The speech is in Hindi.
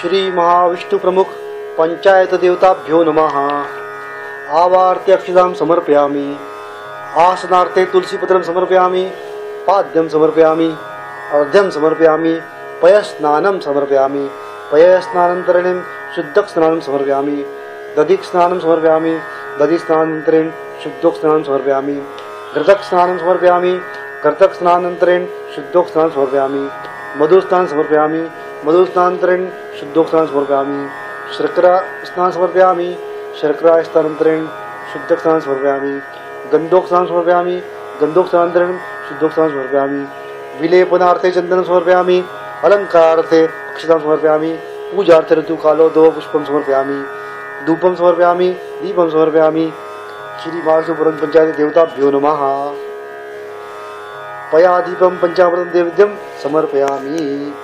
श्री महाविष्णु प्रमुख पंचायत देवताभ्यो नमः। आवार्ते अक्षतां समर्पयामि। आसनार्थे तुलसीपत्रं समर्पयामि। पाद्यं समर्पयामि। अर्घ्यं समर्पयामि। पयस्नानं समर्पयामि। पयस्नानन्तरेण शुद्धस्नानं समर्पयामि। दधिस्नानं समर्पयामि। दधिस्नानानन्तरेण शुद्धोस्नानं समर्पयामि। घृतस्नानं समर्पयामि। घृतस्नानानन्तरेण शुद्धोस्नानं समर्पयामि। मधुस्नानं समर्पयामि। मधुस्नानानन्तरेण शुद्धोस्नानं समर्पयामि। शर्करा स्नानं समर्पयामि। शर्करा स्नानानन्तरेण शुद्धस्नानं समर्पयामि। गन्धोस्नानं समर्पयामि। गन्धोस्नानानन्तरेण शुद्धोस्नानं समर्पयामि। विलेपनार्थे चन्दनं समर्पयामि। अलङ्कारार्थे अक्षतां समर्पयामि। पूजार्थे ऋतुकालोदो पुष्पं समर्पयामि। धूपं समर्पयामि। दीपं समर्पयामि। श्री महाविष्णु पंचायत देवताभ्यो नमः। पयादीपं पंचामृतं नैवेद्यं समर्पयामि।